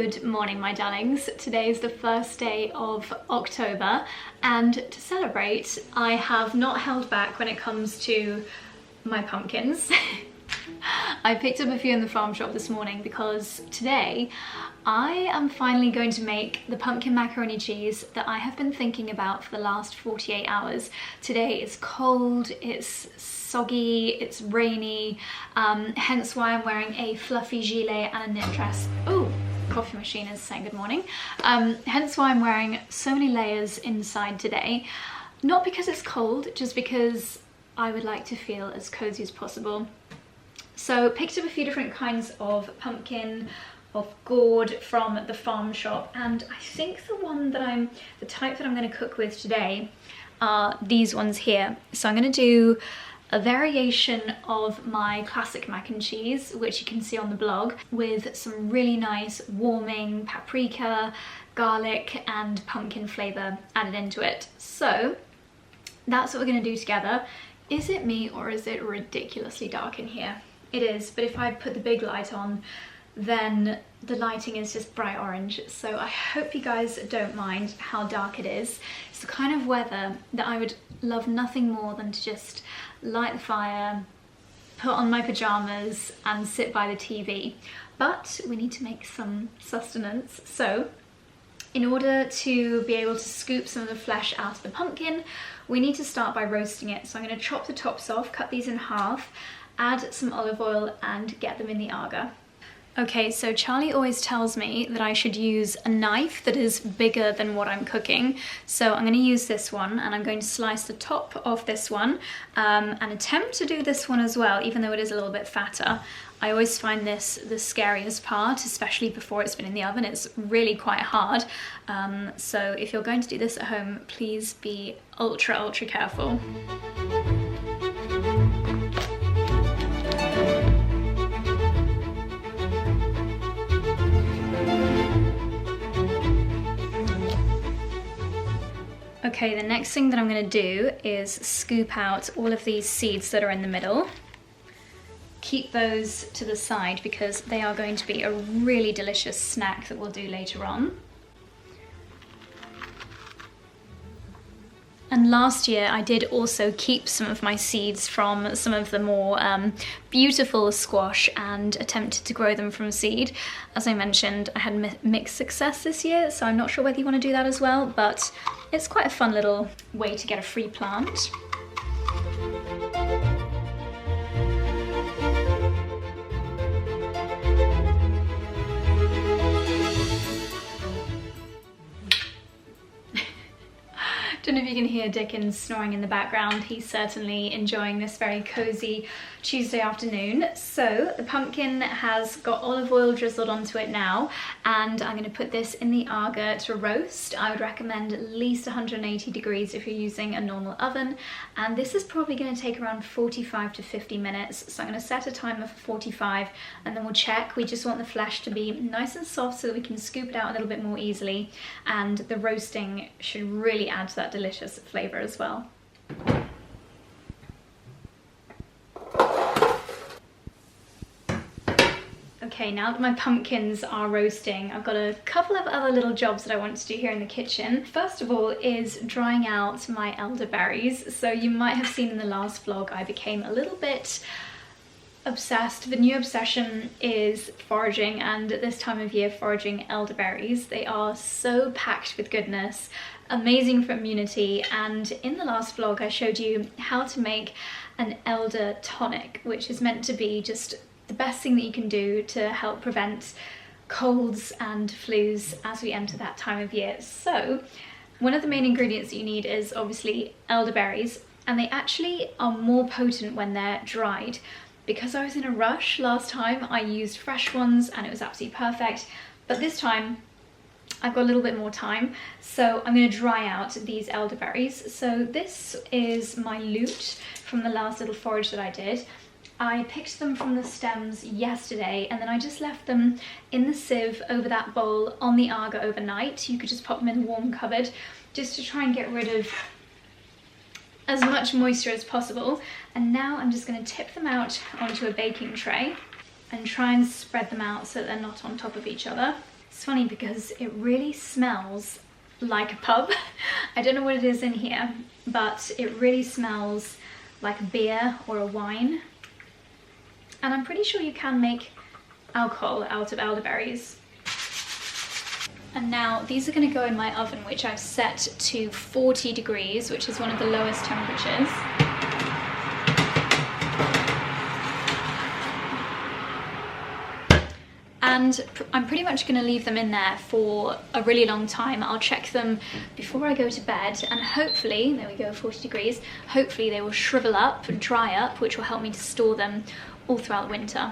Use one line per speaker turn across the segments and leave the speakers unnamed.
Good morning, my darlings. Today is the first day of October, and to celebrate, I have not held back when it comes to my pumpkins. I picked up a few in the farm shop this morning because today I am finally going to make the pumpkin macaroni cheese that I have been thinking about for the last 48 hours. Today is cold, it's soggy, it's rainy, hence why I'm wearing a fluffy gilet and a knit dress. Oh, coffee machine is saying good morning. Hence why I'm wearing so many layers inside today. Not because it's cold, just because I would like to feel as cozy as possible. So picked up a few different kinds of pumpkin, of gourd from the farm shop, and I think the type that I'm going to cook with today are these ones here. So I'm going to do a variation of my classic mac and cheese, which you can see on the blog, with some really nice warming paprika, garlic and pumpkin flavour added into it. So that's what we're going to do together. Is it me or is it ridiculously dark in here? It is, but if I put the big light on, then the lighting is just bright orange. So I hope you guys don't mind how dark it is. It's the kind of weather that I would love nothing more than to just light the fire, put on my pajamas and sit by the TV. But we need to make some sustenance. So in order to be able to scoop some of the flesh out of the pumpkin, we need to start by roasting it. So I'm going to chop the tops off, cut these in half, add some olive oil and get them in the 𝑎𝒕r. Okay, so Charlie always tells me that I should use a knife that is bigger than what I'm cooking. So I'm going to use this one and I'm going to slice the top of this one and attempt to do this one as well, even though it is a little bit fatter. I always find this the scariest part, especially before it's been in the oven. It's really quite hard. So if you're going to do this at home, please be ultra careful. Okay, the next thing that I'm going to do is scoop out all of these seeds that are in the middle. Keep those to the side because they are going to be a really delicious snack that we'll do later on. And last year I did also keep some of my seeds from some of the more beautiful squash and attempted to grow them from seed. As I mentioned, I had mixed success this year, so I'm not sure whether you want to do that as well, but it's quite a fun little way to get a free plant. Don't know if you can hear Dickens snoring in the background. He's certainly enjoying this very cozy Tuesday afternoon. So the pumpkin has got olive oil drizzled onto it now, and I'm going to put this in the 𝑎𝒕r to roast. I would recommend at least 180 degrees if you're using a normal oven, and this is probably going to take around 45 to 50 minutes. So I'm going to set a timer for 45 and then we'll check. We just want the flesh to be nice and soft so that we can scoop it out a little bit more easily, and the roasting should really add to that delicious flavour as well. Okay, now that my pumpkins are roasting, I've got a couple of other little jobs that I want to do here in the kitchen. First of all is drying out my elderberries. So you might have seen in the last vlog I became a little bit obsessed. The new obsession is foraging, and at this time of year foraging elderberries. They are so packed with goodness, amazing for immunity, and in the last vlog I showed you how to make an elder tonic, which is meant to be just the best thing that you can do to help prevent colds and flus as we enter that time of year. So one of the main ingredients that you need is obviously elderberries, and they actually are more potent when they're dried. Because I was in a rush last time, I used fresh ones and it was absolutely perfect, but this time I've got a little bit more time, so I'm going to dry out these elderberries. So this is my loot from the last little forage that I did. I picked them from the stems yesterday, and then I just left them in the sieve over that bowl on the 𝑎𝒕r overnight. You could just pop them in a warm cupboard just to try and get rid of as much moisture as possible. And now I'm just going to tip them out onto a baking tray and try and spread them out so that they're not on top of each other. It's funny because it really smells like a pub. I don't know what it is in here, but it really smells like a beer or a wine. And I'm pretty sure you can make alcohol out of elderberries. And now these are going to go in my oven, which I've set to 40 degrees, which is one of the lowest temperatures. And I'm pretty much going to leave them in there for a really long time. I'll check them before I go to bed, and hopefully, there we go, 40 degrees, hopefully they will shrivel up and dry up, which will help me to store them all throughout the winter.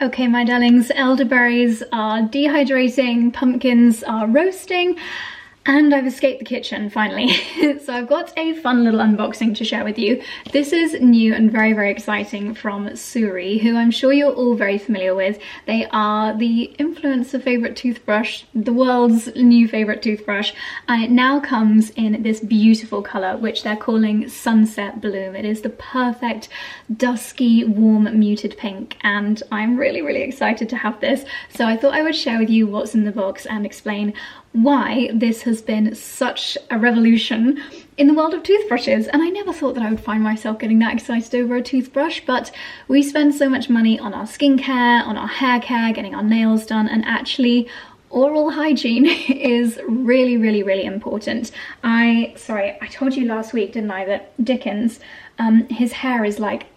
Okay, my darlings, elderberries are dehydrating, pumpkins are roasting, and I've escaped the kitchen finally. So I've got a fun little unboxing to share with you. This is new and very, very exciting from Suri, who I'm sure you're all very familiar with. They are the influencer favourite toothbrush, the world's new favourite toothbrush, and it now comes in this beautiful colour, which they're calling Sunset Bloom. It is the perfect dusky, warm, muted pink, and I'm really, really excited to have this. So I thought I would share with you what's in the box and explain why this has been such a revolution in the world of toothbrushes. And I never thought that I would find myself getting that excited over a toothbrush, but we spend so much money on our skincare, on our hair care, getting our nails done, and actually oral hygiene is really, really, really important. Sorry, I told you last week, didn't I, that Dickens, his hair is like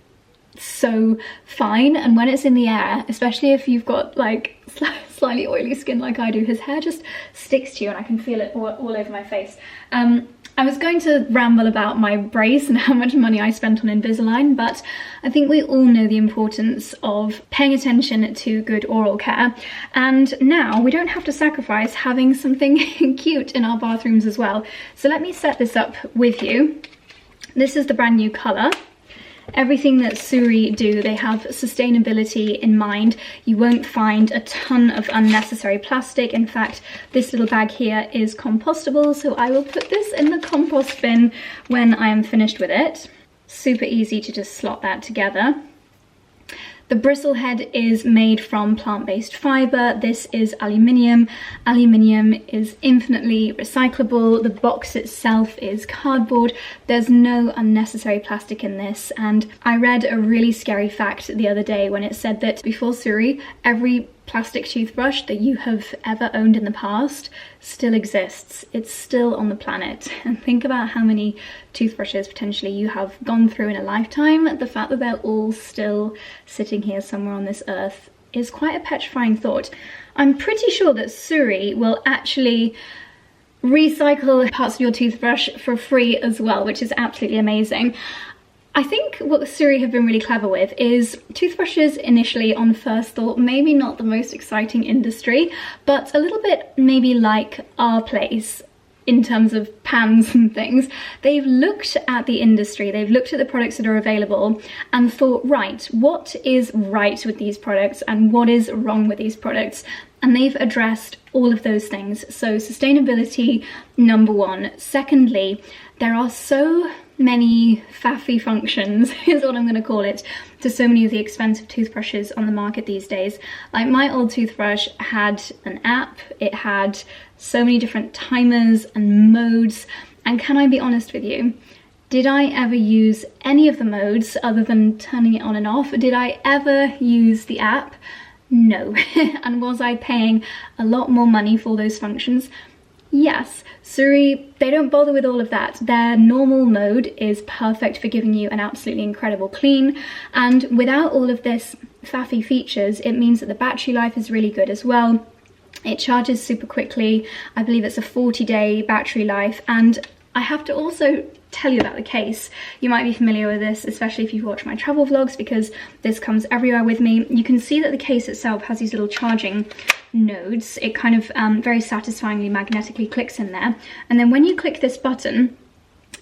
so fine, and when it's in the air, especially if you've got like slightly oily skin like I do, his hair just sticks to you, and I can feel it all over my face. I was going to ramble about my brace and how much money I spent on Invisalign, but I think we all know the importance of paying attention to good oral care, and now we don't have to sacrifice having something cute in our bathrooms as well. So let me set this up with you. This is the brand new colour. Everything that Suri do, they have sustainability in mind. You won't find a ton of unnecessary plastic. In fact, this little bag here is compostable, so I will put this in the compost bin when I am finished with it. Super easy to just slot that together. The bristle head is made from plant-based fibre. This is aluminium. Aluminium is infinitely recyclable. The box itself is cardboard. There's no unnecessary plastic in this. And I read a really scary fact the other day when it said that before Suri, every plastic toothbrush that you have ever owned in the past still exists. It's still on the planet. And think about how many toothbrushes potentially you have gone through in a lifetime. The fact that they're all still sitting here somewhere on this earth is quite a petrifying thought. I'm pretty sure that Suri will actually recycle parts of your toothbrush for free as well, which is absolutely amazing. I think what Suri have been really clever with is toothbrushes initially on first thought, maybe not the most exciting industry, but a little bit maybe like our place in terms of pans and things. They've looked at the industry, they've looked at the products that are available and thought, right, what is right with these products and what is wrong with these products? And they've addressed all of those things. So sustainability, number one. Secondly, there are so many faffy functions, is what I'm going to call it, to so many of the expensive toothbrushes on the market these days. Like my old toothbrush had an app, it had so many different timers and modes, and can I be honest with you, did I ever use any of the modes other than turning it on and off? Did I ever use the app? No. And was I paying a lot more money for those functions? Yes. Suri, they don't bother with all of that. Their normal mode is perfect for giving you an absolutely incredible clean, and without all of this faffy features, it means that the battery life is really good as well. It charges super quickly. I believe it's a 40-day battery life, and I have to also tell you about the case. You might be familiar with this, especially if you've watched my travel vlogs, because this comes everywhere with me. You can see that the case itself has these little charging nodes. It kind of very satisfyingly magnetically clicks in there, and then when you click this button,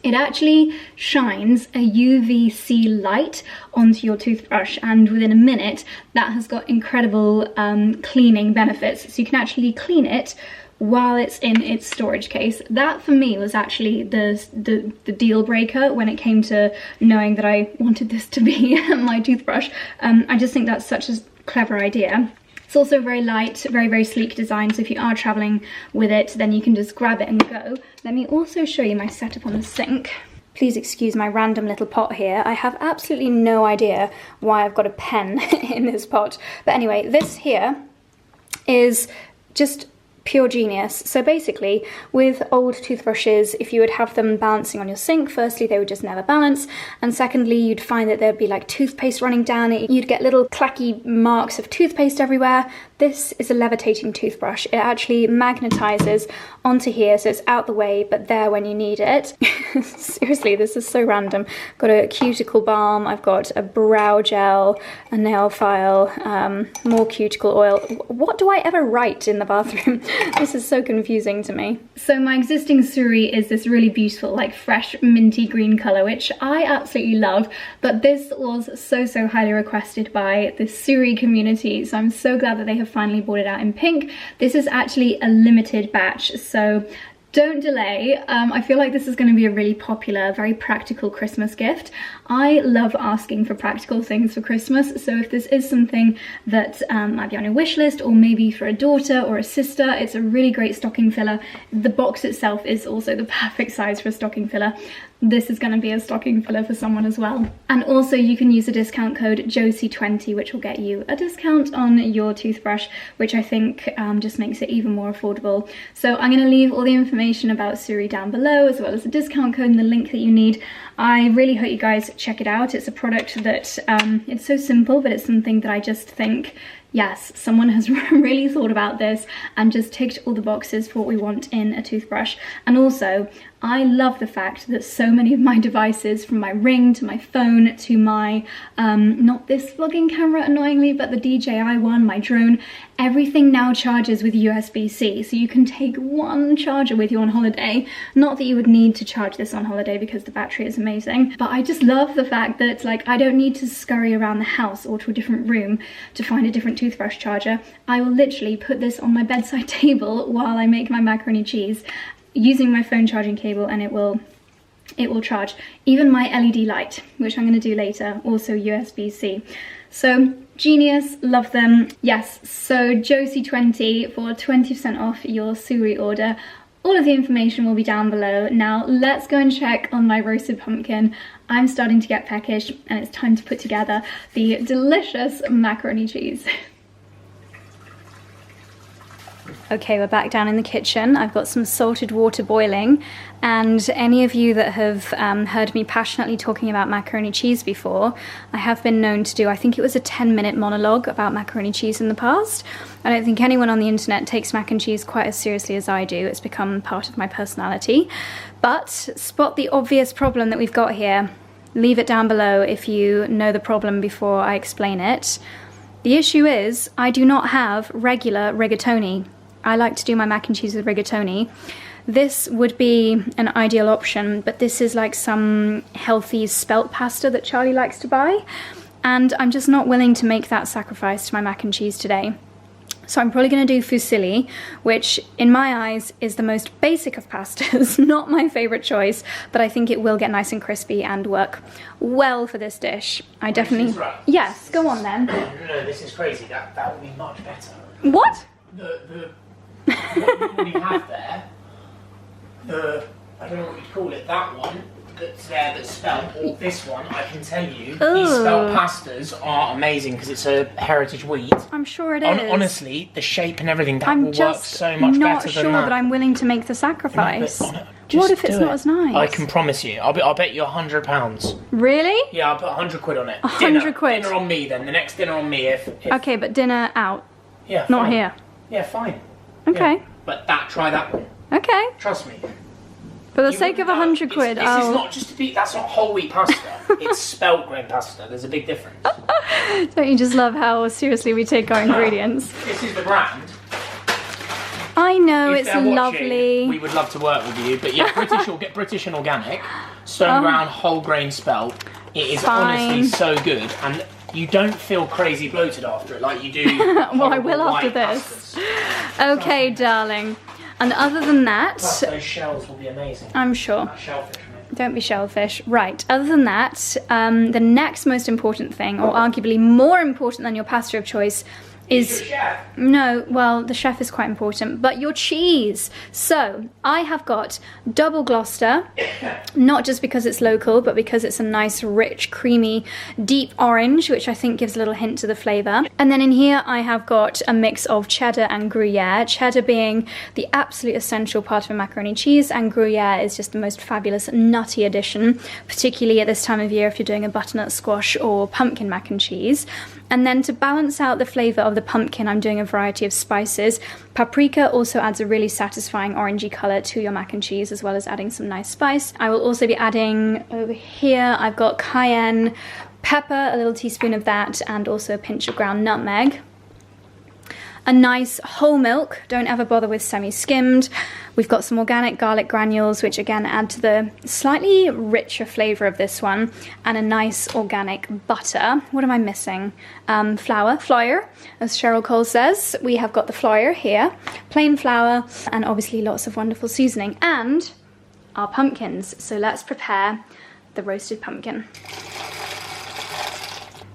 it actually shines a UVC light onto your toothbrush, and within a minute that has got incredible cleaning benefits. So you can actually clean it while it's in its storage case. That for me was actually the deal breaker when it came to knowing that I wanted this to be my toothbrush. I just think that's such a clever idea. It's also very light, very, very sleek design, so if you are traveling with it, then you can just grab it and go. Let me also show you my setup on the sink. Please excuse my random little pot here. I have absolutely no idea why I've got a pen in this pot. But anyway, this here is just pure genius. So basically, with old toothbrushes, if you would have them balancing on your sink, firstly, they would just never balance. And secondly, you'd find that there'd be like toothpaste running down it. You'd get little clacky marks of toothpaste everywhere. This is a levitating toothbrush. It actually magnetizes onto here, so it's out the way, but there when you need it. Seriously, this is so random. I've got a cuticle balm, I've got a brow gel, a nail file, more cuticle oil. What do I ever write in the bathroom? This is so confusing to me. So my existing Suri is this really beautiful, like fresh minty green color, which I absolutely love, but this was so, so highly requested by the Suri community, so I'm so glad that they have finally brought it out in pink. This is actually a limited batch, so don't delay. I feel like this is going to be a really popular, very practical Christmas gift. I love asking for practical things for Christmas, so if this is something that might be on your wish list, or maybe for a daughter or a sister, it's a really great stocking filler. The box itself is also the perfect size for a stocking filler. This is going to be a stocking filler for someone as well. And also you can use the discount code 𝑗OSY20, which will get you a discount on your toothbrush, which I think just makes it even more affordable. So I'm going to leave all the information about Suri down below, as well as the discount code and the link that you need. I really hope you guys check it out. It's a product that, it's so simple, but it's something that I just think, yes, someone has really thought about this and just ticked all the boxes for what we want in a toothbrush. And also, I love the fact that so many of my devices, from my Ring to my phone to my, not this vlogging camera annoyingly, but the DJI one, my drone, everything now charges with USB-C. So you can take one charger with you on holiday. Not that you would need to charge this on holiday because the battery is amazing, but I just love the fact that like I don't need to scurry around the house or to a different room to find a different toothbrush charger. I will literally put this on my bedside table while I make my macaroni cheese, using my phone charging cable, and it will charge. Even my LED light, which I'm going to do later, also USB-C. So genius, love them. Yes, so 𝑗OSY20 for 20% off your Suri order. All of the information will be down below. Now let's go and check on my roasted pumpkin. I'm starting to get peckish and it's time to put together the delicious macaroni cheese. Okay, we're back down in the kitchen. I've got some salted water boiling, and any of you that have heard me passionately talking about macaroni cheese before, I have been known to do, I think it was a 10-minute monologue about macaroni cheese in the past. I don't think anyone on the internet takes mac and cheese quite as seriously as I do. It's become part of my personality. But spot the obvious problem that we've got here. Leave it down below if you know the problem before I explain it. The issue is, I do not have regular rigatoni. I like to do my mac and cheese with rigatoni. This would be an ideal option, but this is like some healthy spelt pasta that Charlie likes to buy, and I'm just not willing to make that sacrifice to my mac and cheese today. So I'm probably going to do fusilli, which in my eyes is the most basic of pastas, not my favourite choice, but I think it will get nice and crispy and work well for this dish. I definitely... Right. Yes, go on then.
No, this is crazy. That would be much better.
What?
What you already have there, I don't know what you'd call it, that one that's there that's spelt, or this one, I can tell you, these spelt pastas are amazing because it's a heritage wheat.
I'm sure it is.
Honestly, the shape and everything, that will work so much better than that. I'm
not sure that I'm willing to make the sacrifice. What if it's not as nice?
I can promise you. I'll bet you £100.
Really?
Yeah, I'll put 100 quid on it.
100 quid?
Dinner on me then. The next dinner on me if...
Okay, but dinner out.
Yeah,
not here.
Yeah, fine.
Okay.
Yeah. But try that one.
Okay.
Trust me.
For the sake of 100 quid,
this is not just that's not whole wheat pasta. It's spelt grain pasta. There's a big difference.
Don't you just love how seriously we take our ingredients?
This is the brand.
I know,
if
it's
watching,
lovely.
We would love to work with you, but yeah, British and organic, stone ground, whole grain spelt. It is honestly so good, and you don't feel crazy bloated after it like you do.
Well, I will after this. Okay, darling. And other than that...
Plus those shells will be amazing.
I'm sure.
Shellfish, mate.
Don't be shellfish. Right, other than that, the next most important thing, or arguably more important than your pasta of choice,
is
no, well, the chef is quite important, but your cheese. So I have got double Gloucester, not just because it's local, but because it's a nice, rich, creamy, deep orange, which I think gives a little hint to the flavour. And then in here I have got a mix of cheddar and Gruyere, cheddar being the absolute essential part of a macaroni cheese, and Gruyere is just the most fabulous nutty addition, particularly at this time of year if you're doing a butternut squash or pumpkin mac and cheese. And then to balance out the flavour of the pumpkin, I'm doing a variety of spices. Paprika also adds a really satisfying orangey colour to your mac and cheese, as well as adding some nice spice. I will also be adding over here, I've got cayenne pepper, a little teaspoon of that, and also a pinch of ground nutmeg. A nice whole milk, don't ever bother with semi-skimmed. We've got some organic garlic granules, which again add to the slightly richer flavour of this one, and a nice organic butter. What am I missing? Flour, as Cheryl Cole says. We have got the flour here, plain flour, and obviously lots of wonderful seasoning, and our pumpkins. So let's prepare the roasted pumpkin.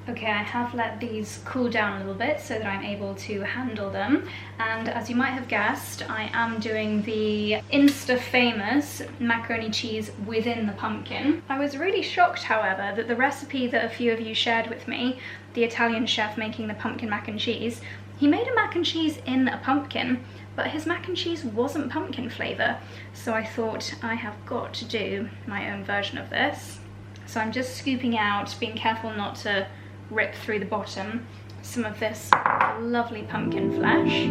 Okay, I have let these cool down a little bit so that I'm able to handle them. And as you might have guessed, I am doing the Insta-famous macaroni cheese within the pumpkin. I was really shocked, however, that the recipe that a few of you shared with me, the Italian chef making the pumpkin mac and cheese, he made a mac and cheese in a pumpkin, but his mac and cheese wasn't pumpkin flavour. So I thought, I have got to do my own version of this. So I'm just scooping out, being careful not to rip through the bottom, some of this lovely pumpkin flesh.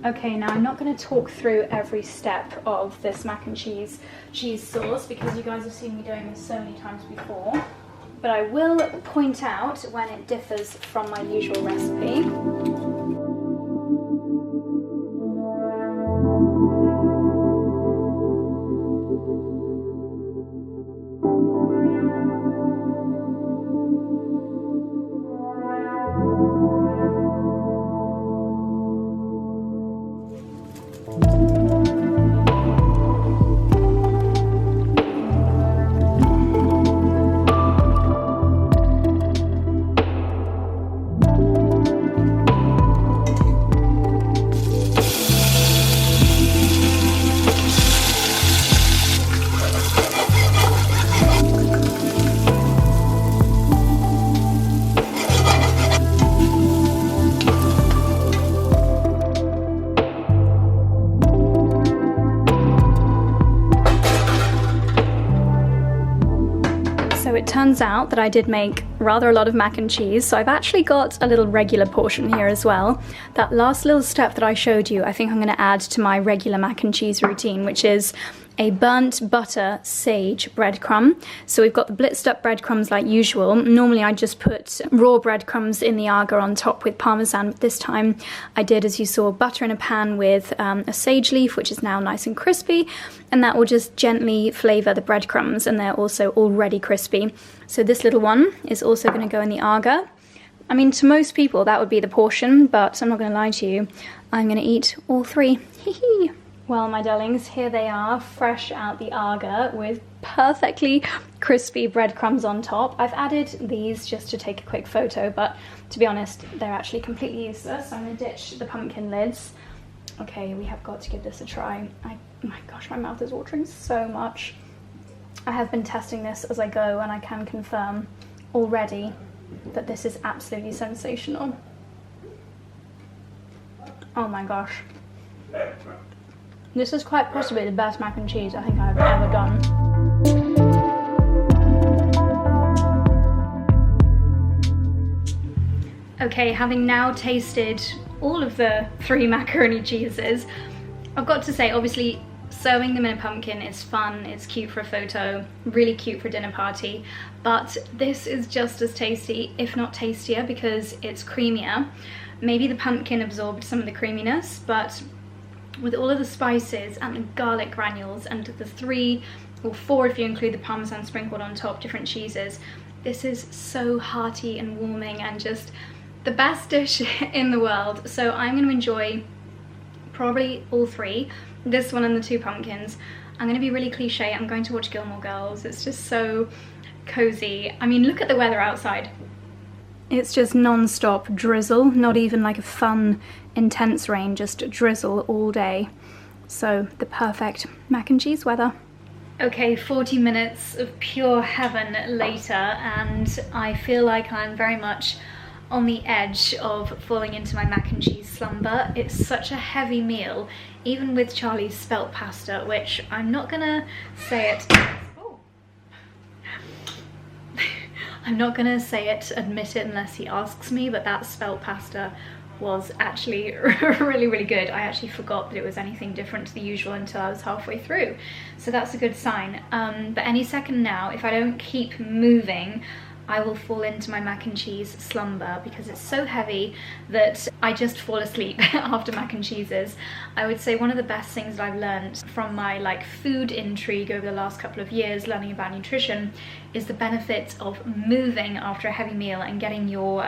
Okay, now I'm not going to talk through every step of this mac and cheese sauce because you guys have seen me doing this so many times before, but I will point out when it differs from my usual recipe. Turns out that I did make rather a lot of mac and cheese, so I've actually got a little regular portion here as well. That last little step that I showed you, I think I'm going to add to my regular mac and cheese routine, which is a burnt butter sage breadcrumb. So we've got the blitzed up breadcrumbs like usual. Normally I just put raw breadcrumbs in the 𝑭𝒂 on top with parmesan, but this time I did, as you saw, butter in a pan with a sage leaf, which is now nice and crispy, and that will just gently flavour the breadcrumbs, and they're also already crispy. So this little one is also going to go in the 𝑭𝒂. I mean, to most people that would be the portion, but I'm not going to lie to you, I'm going to eat all three. Hee. Well, my darlings, here they are, fresh out the 𝑭𝒂 with perfectly crispy breadcrumbs on top. I've added these just to take a quick photo, but to be honest, they're actually completely useless. I'm going to ditch the pumpkin lids. Okay, we have got to give this a try. My gosh, my mouth is watering so much. I have been testing this as I go, and I can confirm already that this is absolutely sensational. Oh my gosh. This is quite possibly the best mac and cheese I think I've ever done. Okay, having now tasted all of the 3 macaroni cheeses, I've got to say, obviously, serving them in a pumpkin is fun, it's cute for a photo, really cute for a dinner party, but this is just as tasty, if not tastier, because it's creamier. Maybe the pumpkin absorbed some of the creaminess, but with all of the spices and the garlic granules and the 3 or 4 if you include the parmesan sprinkled on top, different cheeses, this is so hearty and warming and just the best dish in the world. So I'm going to enjoy probably all 3, this one and the 2 pumpkins. I'm gonna be really cliche, I'm going to watch Gilmore Girls. It's just so cozy. I mean, look at the weather outside. It's just non-stop drizzle, not even like a fun, intense rain, just drizzle all day. So the perfect mac and cheese weather. Okay, 40 minutes of pure heaven later, and I feel like I'm very much on the edge of falling into my mac and cheese slumber. It's such a heavy meal, even with Charlie's spelt pasta, which I'm not gonna say it. I'm not gonna say it, admit it, unless he asks me, but that spelt pasta was actually really, really good. I actually forgot that it was anything different to the usual until I was halfway through. So that's a good sign. But any second now, if I don't keep moving, I will fall into my mac and cheese slumber because it's so heavy that I just fall asleep after mac and cheeses. I would say one of the best things that I've learned from my like food intrigue over the last couple of years, learning about nutrition, is the benefits of moving after a heavy meal and getting your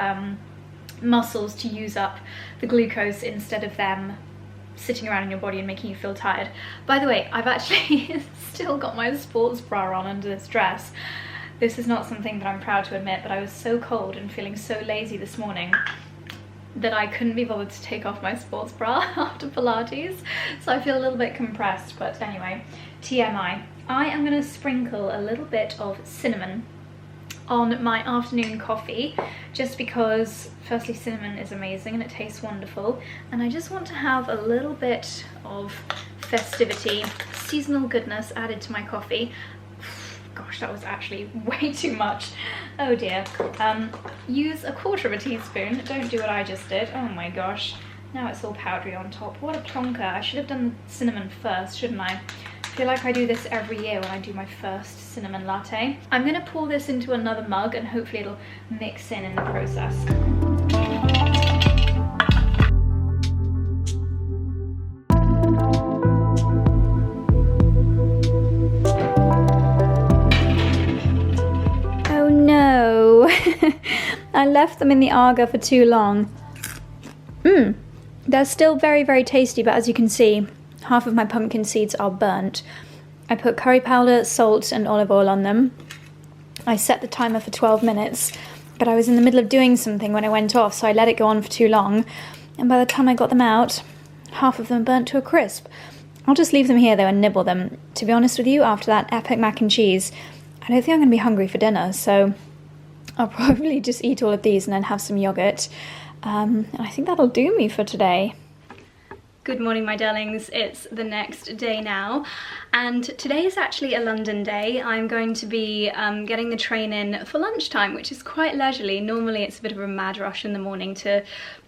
muscles to use up the glucose instead of them sitting around in your body and making you feel tired. By the way, I've actually still got my sports bra on under this dress. This is not something that I'm proud to admit, but I was so cold and feeling so lazy this morning that I couldn't be bothered to take off my sports bra after Pilates, so I feel a little bit compressed. But anyway, TMI. I am going to sprinkle a little bit of cinnamon on my afternoon coffee, just because firstly cinnamon is amazing and it tastes wonderful, and I just want to have a little bit of festivity, seasonal goodness added to my coffee. Gosh, that was actually way too much. Oh dear. Use 1/4 teaspoon. Don't do what I just did. Oh my gosh. Now it's all powdery on top. What a plonker. I should have done the cinnamon first, shouldn't I? I feel like I do this every year when I do my first cinnamon latte. I'm going to pour this into another mug and hopefully it'll mix in the process. I left them in the 𝑭𝒂 for too long. They're still very, very tasty, but as you can see, half of my pumpkin seeds are burnt. I put curry powder, salt and olive oil on them. I set the timer for 12 minutes, but I was in the middle of doing something when I went off, so I let it go on for too long. And by the time I got them out, half of them burnt to a crisp. I'll just leave them here though and nibble them. To be honest with you, after that epic mac and cheese, I don't think I'm going to be hungry for dinner, so I'll probably just eat all of these and then have some yogurt. And I think that'll do me for today. Good morning, my darlings. It's the next day now, and today is actually a London day. I'm going to be getting the train in for lunchtime, which is quite leisurely. Normally it's a bit of a mad rush in the morning to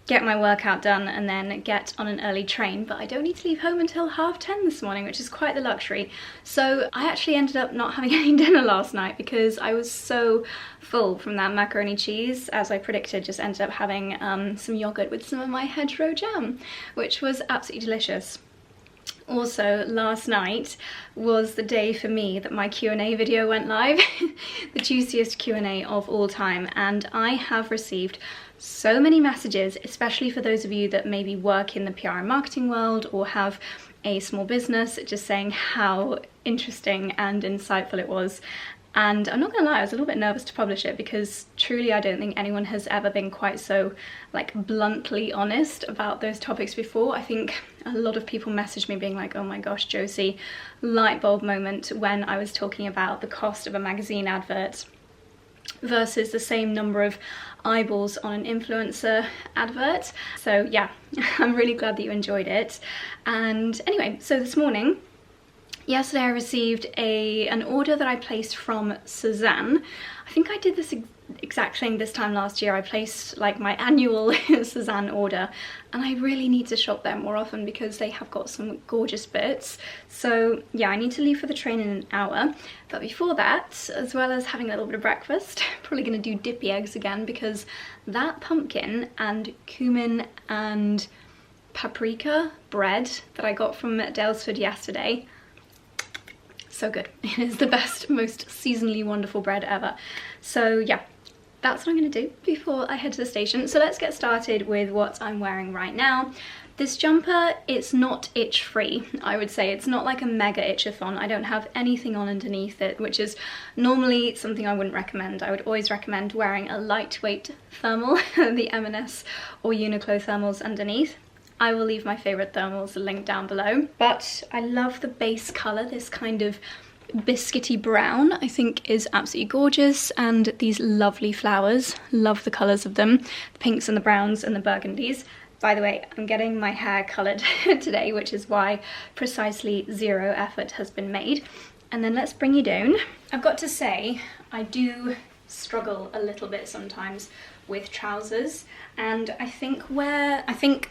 get my workout done and then get on an early train, but I don't need to leave home until 10:30 this morning, which is quite the luxury. So I actually ended up not having any dinner last night because I was so full from that macaroni cheese. As I predicted, just ended up having some yogurt with some of my hedgerow jam, which was absolutely delicious. Also, last night was the day for me that my Q&A video went live, the juiciest Q&A of all time, and I have received so many messages, especially for those of you that maybe work in the PR and marketing world or have a small business, just saying how interesting and insightful it was. And I'm not gonna lie, I was a little bit nervous to publish it because truly I don't think anyone has ever been quite so like bluntly honest about those topics before. I think a lot of people messaged me being like, oh my gosh, Josie, light bulb moment when I was talking about the cost of a magazine advert versus the same number of eyeballs on an influencer advert. So yeah, I'm really glad that you enjoyed it. And anyway, so this morning, yesterday I received an order that I placed from Sezane. I think I did this exact thing this time last year. I placed like my annual Sezane order, and I really need to shop there more often because they have got some gorgeous bits. So yeah, I need to leave for the train in an hour. But before that, as well as having a little bit of breakfast, probably gonna do dippy eggs again because that pumpkin and cumin and paprika bread that I got from 𝑭𝒊𝒏𝒅 yesterday, so good. It is the best, most seasonally wonderful bread ever. So yeah, that's what I'm gonna do before I head to the station. So let's get started with what I'm wearing right now. This jumper, it's not itch free, I would say. It's not like a mega itch-a-thon. I don't have anything on underneath it, which is normally something I wouldn't recommend. I would always recommend wearing a lightweight thermal, the M&S or Uniqlo thermals underneath. I will leave my favourite thermals linked down below. But I love the base colour, this kind of biscuity brown, I think is absolutely gorgeous, and these lovely flowers, love the colours of them, the pinks and the browns and the burgundies. By the way, I'm getting my hair coloured today, which is why precisely zero effort has been made. And then let's bring you down. I've got to say, I do struggle a little bit sometimes with trousers, and I think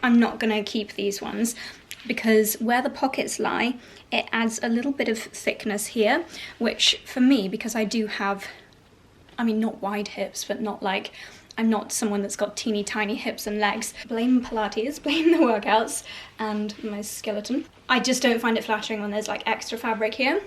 I'm not gonna keep these ones, because where the pockets lie, it adds a little bit of thickness here, which for me, because I do have, I mean, not wide hips, but not like, I'm not someone that's got teeny tiny hips and legs. Blame Pilates, blame the workouts and my skeleton. I just don't find it flattering when there's like extra fabric here.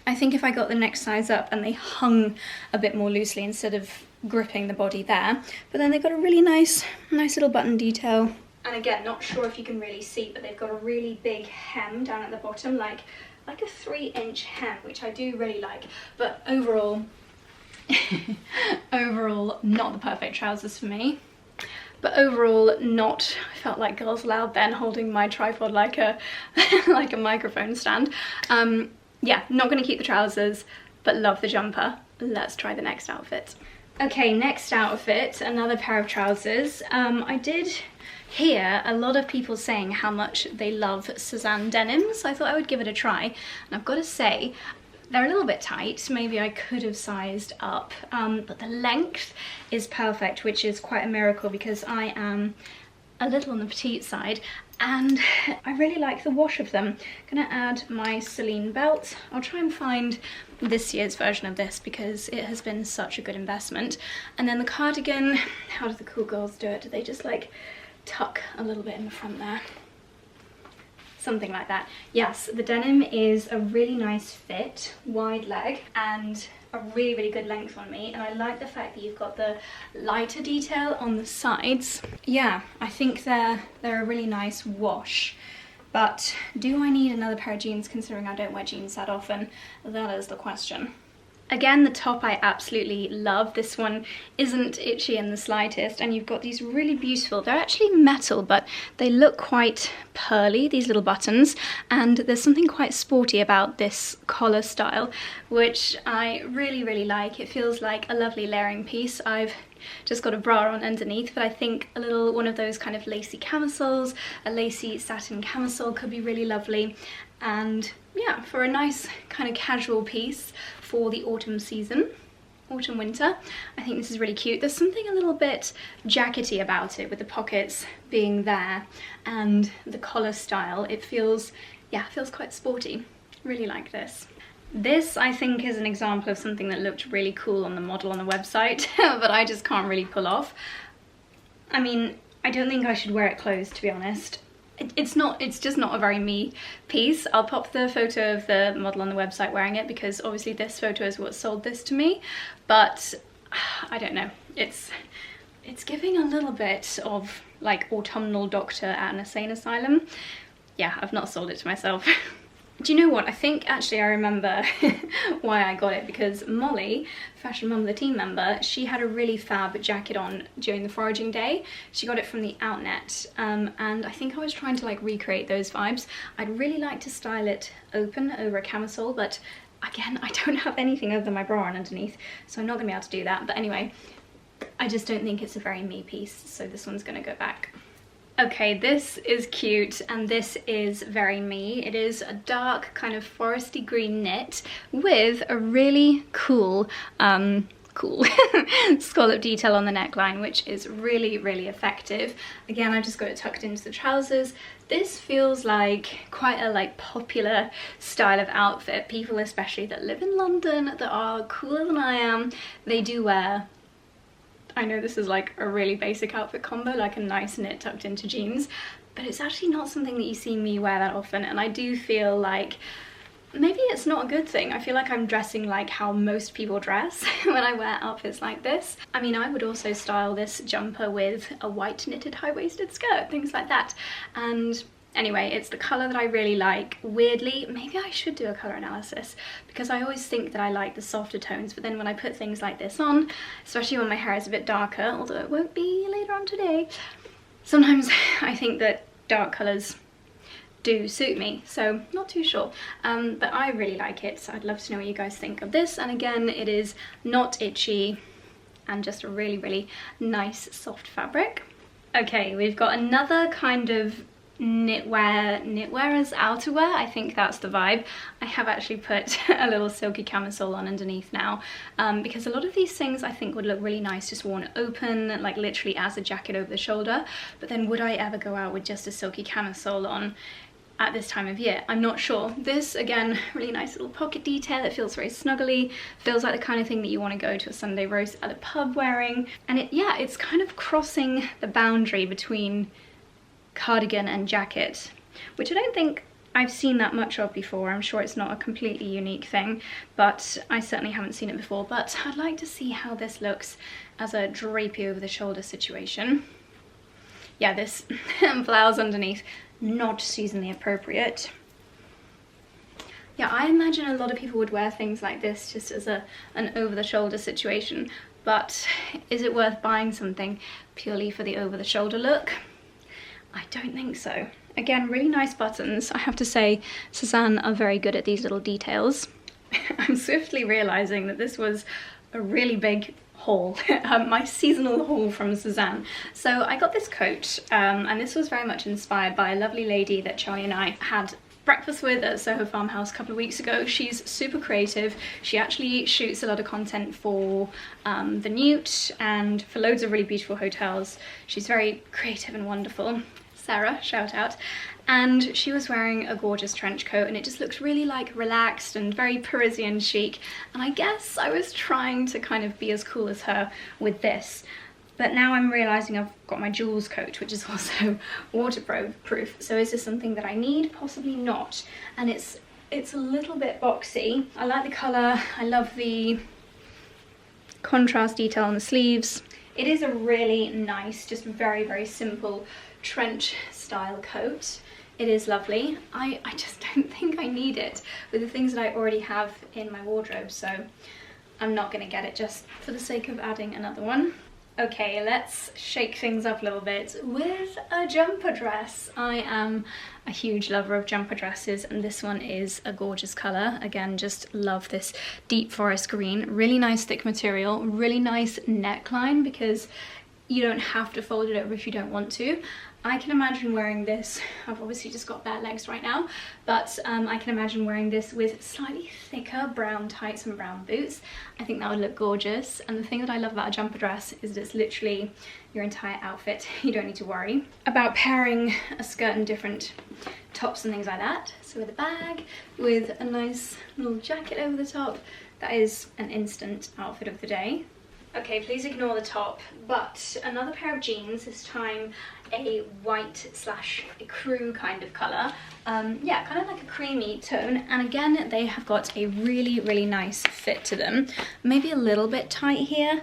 I think if I got the next size up and they hung a bit more loosely instead of gripping the body there, but then they've got a really nice little button detail. And again, not sure if you can really see, but they've got a really big hem down at the bottom, like a 3-inch hem, which I do really like. But overall, overall, not the perfect trousers for me. But overall, not, I felt like Girls Aloud then holding my tripod like a like a microphone stand. Yeah, not gonna keep the trousers, but love the jumper. Let's try the next outfit. Okay, next outfit, another pair of trousers. I did hear a lot of people saying how much they love Sezane denims, so I thought I would give it a try. And I've got to say, they're a little bit tight. Maybe I could have sized up, but the length is perfect, which is quite a miracle because I am a little on the petite side, and I really like the wash of them. Gonna add my Celine belt. I'll try and find this year's version of this because it has been such a good investment. And then the cardigan, how do the cool girls do it? Do they just like tuck a little bit in the front there? Something like that. Yes, the denim is a really nice fit, wide leg, and a really good length on me, and I like the fact that you've got the lighter detail on the sides. Yeah, I think they're a really nice wash. But do I need another pair of jeans considering I don't wear jeans that often? That is the question. Again, the top I absolutely love. This one isn't itchy in the slightest, and you've got these really beautiful, they're actually metal, but they look quite pearly, these little buttons, and there's something quite sporty about this collar style, which I really like. It feels like a lovely layering piece. I've just got a bra on underneath, but I think a little one of those kind of lacy camisoles, a lacy satin camisole could be really lovely. And yeah, for a nice kind of casual piece for the autumn season, autumn winter, I think this is really cute. There's something a little bit jackety about it with the pockets being there and the collar style. It feels, yeah, it feels quite sporty. Really like this. This, I think, is an example of something that looked really cool on the model on the website, but I just can't really pull off. I mean, I don't think I should wear it closed, to be honest. It's just not a very me piece. I'll pop the photo of the model on the website wearing it because obviously this photo is what sold this to me, but I don't know. It's giving a little bit of like autumnal doctor at an insane asylum. Yeah, I've not sold it to myself. Do you know what? I think actually I remember why I got it, because Molly, Fashion Mum, the team member, she had a really fab jacket on during the foraging day. She got it from the outnet, and I think I was trying to like recreate those vibes. I'd really like to style it open over a camisole, but again, I don't have anything other than my bra on underneath, so I'm not gonna be able to do that. But anyway, I just don't think it's a very me piece, so this one's gonna go back. Okay, this is cute and this is very me. It is a dark kind of foresty green knit with a really cool scallop detail on the neckline, which is really effective. Again, I just got it tucked into the trousers. This feels like quite a like popular style of outfit. People especially that live in London that are cooler than I am, they do wear. I know this is like a really basic outfit combo, like a nice knit tucked into jeans, but it's actually not something that you see me wear that often, and I do feel like maybe it's not a good thing. I feel like I'm dressing like how most people dress when I wear outfits like this. I mean, I would also style this jumper with a white knitted high-waisted skirt, things like that. And anyway, it's the colour that I really like. Weirdly, maybe I should do a colour analysis, because I always think that I like the softer tones, but then when I put things like this on, especially when my hair is a bit darker, although it won't be later on today, sometimes I think that dark colours do suit me, so not too sure. But I really like it, so I'd love to know what you guys think of this. And again, it is not itchy and just a really, really nice soft fabric. Okay, we've got another kind of knitwear as outerwear. I think that's the vibe. I have actually put a little silky camisole on underneath now, because a lot of these things I think would look really nice just worn open, like literally as a jacket over the shoulder. But then would I ever go out with just a silky camisole on at this time of year? I'm not sure. This, again, really nice little pocket detail. It feels very snuggly, feels like the kind of thing that you want to go to a Sunday roast at a pub wearing. And it's kind of crossing the boundary between cardigan and jacket, which I don't think I've seen that much of before. I'm sure it's not a completely unique thing, but I certainly haven't seen it before. But I'd like to see how this looks as a drapey over the shoulder situation. Yeah, this blouse underneath, not seasonally appropriate. Yeah, I imagine a lot of people would wear things like this just as an over the shoulder situation, but is it worth buying something purely for the over the shoulder look? I don't think so. Again, really nice buttons. I have to say, Sezane are very good at these little details. I'm swiftly realizing that this was a really big haul, my seasonal haul from Sezane. So I got this coat, and this was very much inspired by a lovely lady that Charlie and I had breakfast with at Soho Farmhouse a couple of weeks ago. She's super creative. She actually shoots a lot of content for the Newt and for loads of really beautiful hotels. She's very creative and wonderful. Sarah, shout out. And she was wearing a gorgeous trench coat, and it just looked really like relaxed and very Parisian chic. And I guess I was trying to kind of be as cool as her with this. But now I'm realising I've got my Joules coat, which is also waterproof. So is this something that I need? Possibly not. And it's a little bit boxy. I like the colour. I love the contrast detail on the sleeves. It is a really nice, just very, very simple trench style coat. It is lovely. I just don't think I need it with the things that I already have in my wardrobe, so I'm not going to get it just for the sake of adding another one. Okay, let's shake things up a little bit with a jumper dress. I am a huge lover of jumper dresses, and this one is a gorgeous colour. Again, just love this deep forest green. Really nice thick material, really nice neckline, because you don't have to fold it over if you don't want to. I can imagine wearing this, I've obviously just got bare legs right now, but I can imagine wearing this with slightly thicker brown tights and brown boots. I think that would look gorgeous. And the thing that I love about a jumper dress is that it's literally your entire outfit. You don't need to worry about pairing a skirt and different tops and things like that. So with a bag, with a nice little jacket over the top, that is an instant outfit of the day. Okay, please ignore the top, but another pair of jeans, this time a white/ecru kind of colour. Yeah, kind of like a creamy tone, and again, they have got a really, really nice fit to them. Maybe a little bit tight here.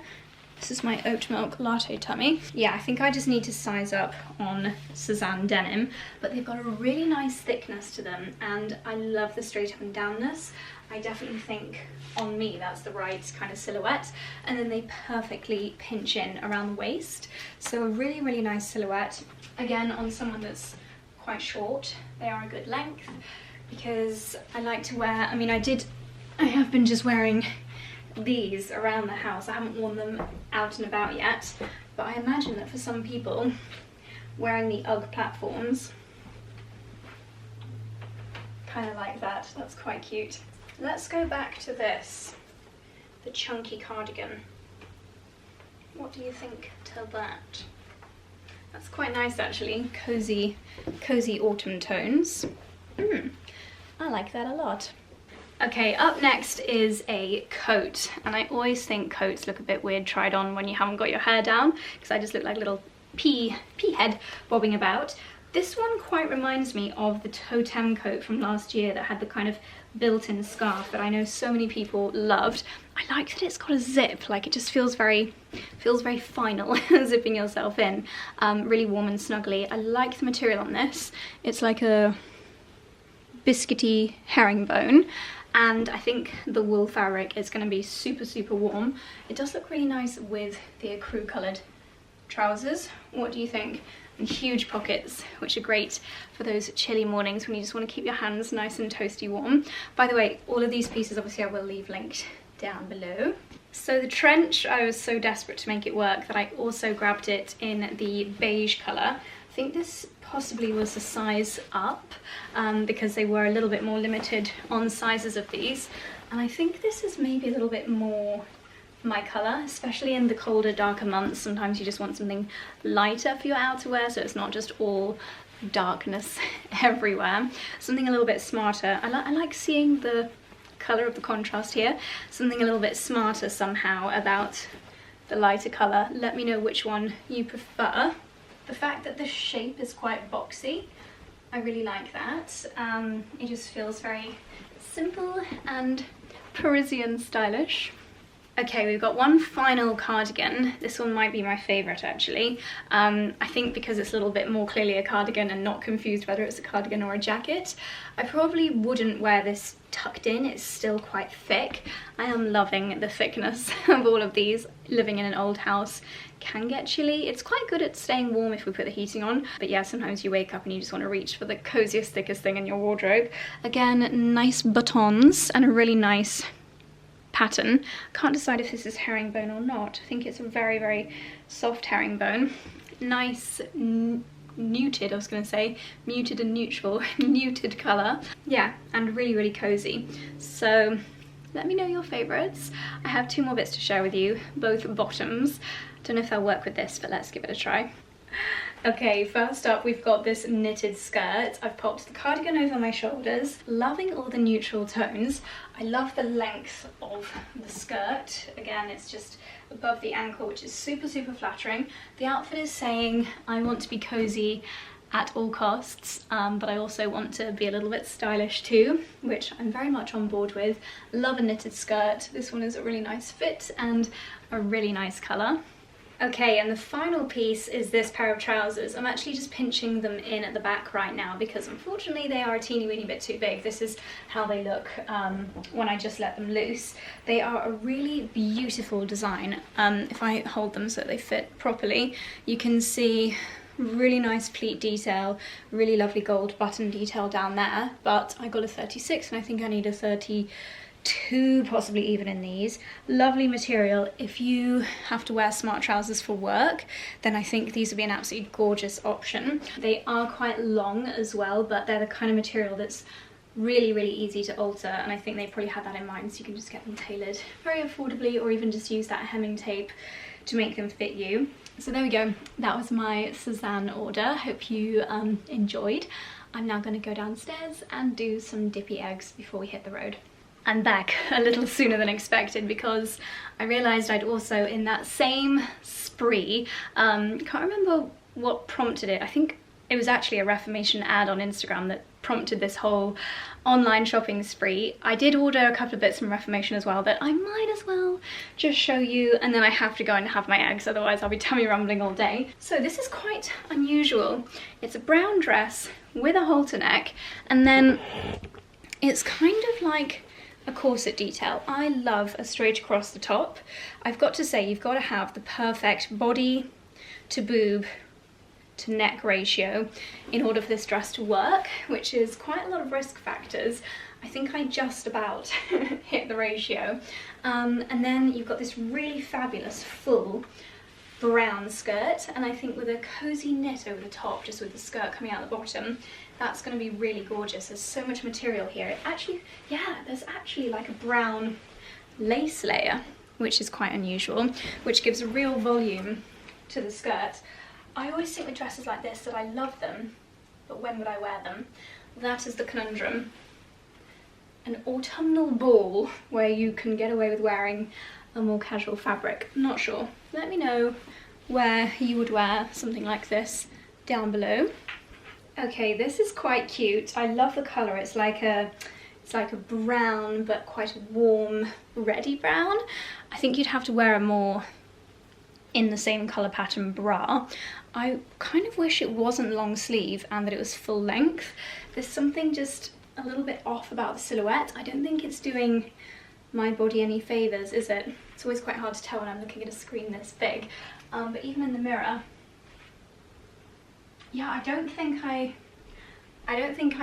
This is my oat milk latte tummy. Yeah, I think I just need to size up on Sezane denim, but they've got a really nice thickness to them, and I love the straight up and downness. I definitely think on me that's the right kind of silhouette, and then they perfectly pinch in around the waist. So a really, really nice silhouette. Again, on someone that's quite short, they are a good length, because I like to wear, I mean, I have been just wearing these around the house. I haven't worn them out and about yet, but I imagine that for some people wearing the UGG platforms, kind of like that, that's quite cute. Let's go back to this, the chunky cardigan. What do you think to that? That's quite nice actually, cozy autumn tones. I like that a lot. Okay, up next is a coat, and I always think coats look a bit weird tried on when you haven't got your hair down, because I just look like a little pea head bobbing about. This one quite reminds me of the totem coat from last year that had the kind of built-in scarf that I know so many people loved. I like that it's got a zip, like it just feels very final zipping yourself in. Really warm and snuggly. I like the material on this. It's like a biscuity herringbone, and I think the wool fabric is going to be super warm. It does look really nice with the ecru coloured trousers. What do you think? And huge pockets, which are great for those chilly mornings when you just want to keep your hands nice and toasty warm. By the way, all of these pieces obviously I will leave linked down below. So the trench, I was so desperate to make it work that I also grabbed it in the beige colour. I think this possibly was a size up because they were a little bit more limited on sizes of these. And I think this is maybe a little bit more my colour, especially in the colder, darker months. Sometimes you just want something lighter for your outerwear, so it's not just all darkness everywhere. Something a little bit smarter. I like seeing the colour of the contrast here. Something a little bit smarter somehow about the lighter colour. Let me know which one you prefer. The fact that the shape is quite boxy, I really like that. It just feels very simple and Parisian stylish. Okay, we've got one final cardigan. This one might be my favourite actually. I think because it's a little bit more clearly a cardigan and not confused whether it's a cardigan or a jacket. I probably wouldn't wear this tucked in, it's still quite thick. I am loving the thickness of all of these. Living in an old house can get chilly. It's quite good at staying warm if we put the heating on, but yeah, sometimes you wake up and you just want to reach for the coziest, thickest thing in your wardrobe. Again, nice buttons and a really nice pattern. Can't decide if this is herringbone or not. I think it's a very soft herringbone. Nice muted, I was going to say muted and neutral, muted colour. Yeah, and really cozy. So let me know your favourites. I have two more bits to share with you, both bottoms. Don't know if they'll work with this, but let's give it a try. Okay, first up we've got this knitted skirt. I've popped the cardigan over my shoulders, loving all the neutral tones. I love the length of the skirt. Again, it's just above the ankle, which is super flattering. The outfit is saying I want to be cozy at all costs, but I also want to be a little bit stylish too, which I'm very much on board with. Love a knitted skirt. This one is a really nice fit and a really nice colour. Okay, and the final piece is this pair of trousers. I'm actually just pinching them in at the back right now because unfortunately they are a teeny weeny bit too big. This is how they look when I just let them loose. They are a really beautiful design. If I hold them so that they fit properly, you can see really nice pleat detail, really lovely gold button detail down there, but I got a 36 and I think I need a 32, possibly even in these. Lovely material. If you have to wear smart trousers for work, then I think these would be an absolutely gorgeous option. They are quite long as well, but they're the kind of material that's really easy to alter, and I think they probably had that in mind, so you can just get them tailored very affordably, or even just use that hemming tape to make them fit you. So there we go, that was my Sezane order. Hope you enjoyed. I'm now going to go downstairs and do some dippy eggs before we hit the road. I'm back a little sooner than expected because I realised I'd also, in that same spree, can't remember what prompted it. I think it was actually a Reformation ad on Instagram that prompted this whole online shopping spree. I did order a couple of bits from Reformation as well that I might as well just show you, and then I have to go and have my eggs, otherwise I'll be tummy rumbling all day. So this is quite unusual. It's a brown dress with a halter neck, and then it's kind of like a corset detail. I love a straight across the top. I've got to say, you've got to have the perfect body to boob to neck ratio in order for this dress to work, which is quite a lot of risk factors. I think I just about hit the ratio. And then you've got this really fabulous full brown skirt, and I think with a cozy knit over the top, just with the skirt coming out the bottom, that's going to be really gorgeous. There's so much material here. It actually, yeah, there's actually like a brown lace layer, which is quite unusual, which gives a real volume to the skirt. I always think with dresses like this that I love them, but when would I wear them? That is the conundrum. An autumnal ball where you can get away with wearing a more casual fabric. Not sure. Let me know where you would wear something like this down below. Okay, this is quite cute. I love the colour. It's like a brown, but quite a warm, reddy brown. I think you'd have to wear a more in the same colour pattern bra. I kind of wish it wasn't long sleeve and that it was full length. There's something just a little bit off about the silhouette. I don't think it's doing my body any favours, is it? It's always quite hard to tell when I'm looking at a screen this big. But even in the mirror, yeah, I don't think I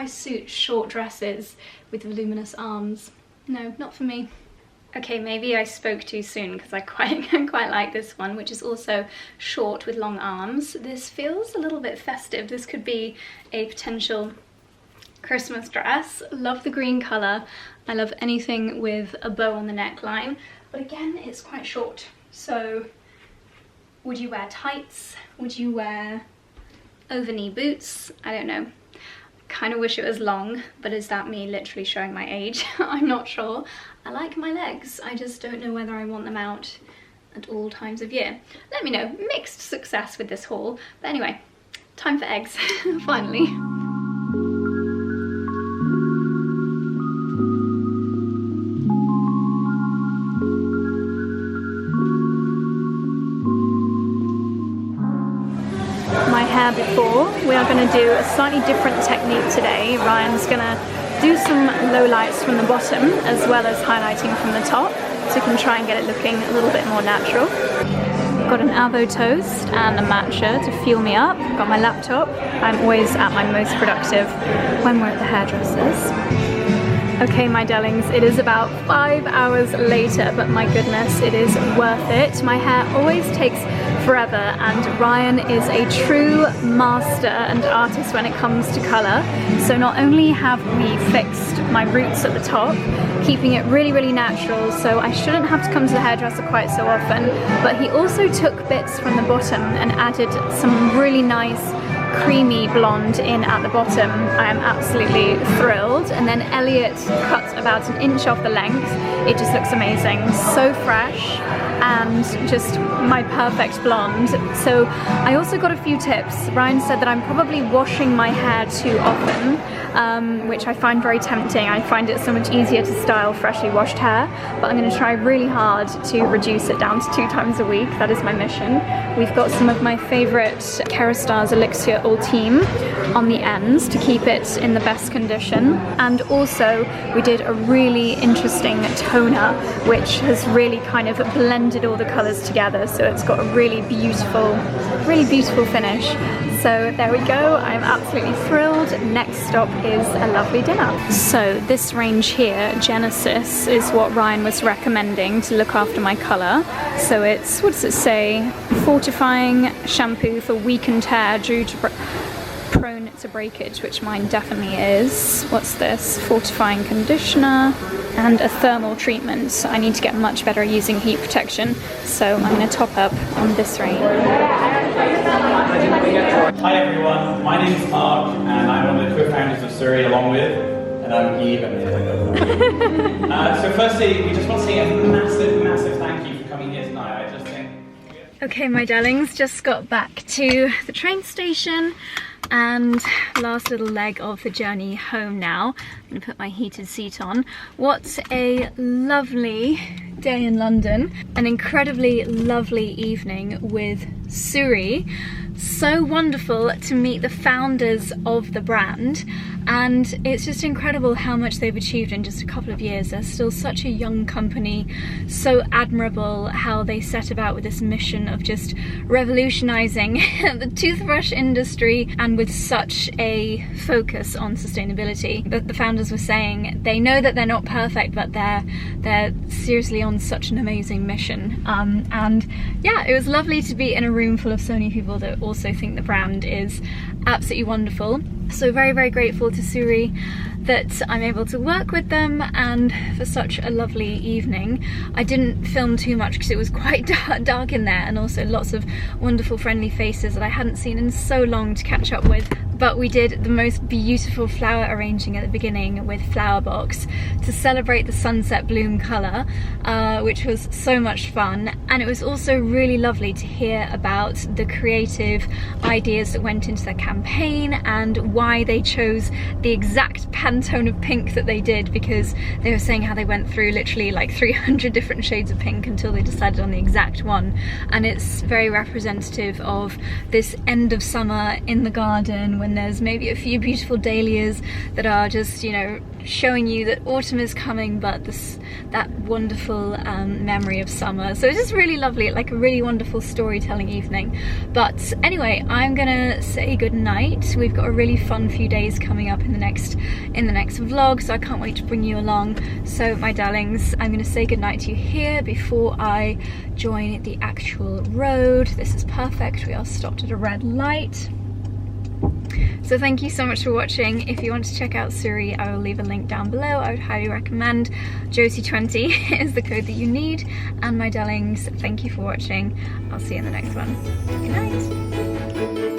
suit short dresses with voluminous arms. No, not for me. Okay, maybe I spoke too soon because I quite like this one, which is also short with long arms. This feels a little bit festive. This could be a potential Christmas dress. Love the green colour. I love anything with a bow on the neckline, but again, it's quite short. So would you wear tights? Would you wear over-knee boots? I don't know. Kind of wish it was long, but is that me literally showing my age? I'm not sure. I like my legs, I just don't know whether I want them out at all times of year. Let me know. Mixed success with this haul, but anyway, time for eggs, finally. Before. We are going to do a slightly different technique today. Ryan's going to do some low lights from the bottom as well as highlighting from the top, so we can try and get it looking a little bit more natural. Got an avo toast and a matcha to fuel me up. Got my laptop. I'm always at my most productive when we're at the hairdressers. Okay, my darlings, it is about 5 hours later, but my goodness, it is worth it. My hair always takes forever, and Ryan is a true master and artist when it comes to colour. So not only have we fixed my roots at the top, keeping it really, really natural, so I shouldn't have to come to the hairdresser quite so often, but he also took bits from the bottom and added some really nice creamy blonde in at the bottom. I am absolutely thrilled. And then Elliot cut about an inch off the length. It just looks amazing. So fresh and just my perfect blonde. So I also got a few tips. Ryan said that I'm probably washing my hair too often, which I find very tempting. I find it so much easier to style freshly washed hair, but I'm going to try really hard to reduce it down to 2 times a week. That is my mission. We've got some of my favourite Keristar's Elixir Ultime on the ends to keep it in the best condition, and also we did a really interesting toner which has really kind of blended all the colours together, so it's got a really beautiful finish. So there we go, I'm absolutely thrilled. Next stop is a lovely dinner. So this range here, Genesis, is what Ryan was recommending to look after my colour. So it's, what does it say? Fortifying shampoo for weakened hair due to prone to breakage, which mine definitely is. What's this? Fortifying conditioner and a thermal treatment. I need to get much better at using heat protection, so I'm going to top up on this range.
Hi everyone, my name is Mark and I'm one of the co-founders of Suri along with, and I'm 𝑑𝒉𝒂𝒕. So firstly, we just want to say a massive thank you for coming here tonight. I just think...
Okay my darlings, just got back to the train station and last little leg of the journey home now. I'm going to put my heated seat on. What a lovely day in London. An incredibly lovely evening with Suri. So wonderful to meet the founders of the brand, and it's just incredible how much they've achieved in just a couple of years. They're still such a young company, so admirable how they set about with this mission of just revolutionizing the toothbrush industry, and with such a focus on sustainability. But the founders were saying they know that they're not perfect, but they're seriously on such an amazing mission. And yeah, it was lovely to be in a room full of so many people that also think the brand is absolutely wonderful. So very grateful to Suri that I'm able to work with them, and for such a lovely evening. I didn't film too much because it was quite dark in there, and also lots of wonderful friendly faces that I hadn't seen in so long to catch up with. But we did the most beautiful flower arranging at the beginning with Flower Box to celebrate the sunset bloom colour, which was so much fun. And it was also really lovely to hear about the creative ideas that went into their campaign and why they chose the exact Pantone of pink that they did, because they were saying how they went through literally like 300 different shades of pink until they decided on the exact one. And it's very representative of this end of summer in the garden when there's maybe a few beautiful dahlias that are just, you know, showing you that autumn is coming, but that wonderful memory of summer. So it's just really lovely, like a really wonderful storytelling evening. But anyway, I'm gonna say good night. We've got a really fun few days coming up in the next vlog, so I can't wait to bring you along. So my darlings, I'm gonna say good night to you here before I join the actual road. This is perfect. We are stopped at a red light. So thank you so much for watching. If you want to check out Suri, I will leave a link down below. I would highly recommend. 𝑭𝒊𝒐20 is the code that you need. And my darlings, thank you for watching. I'll see you in the next one. Good night.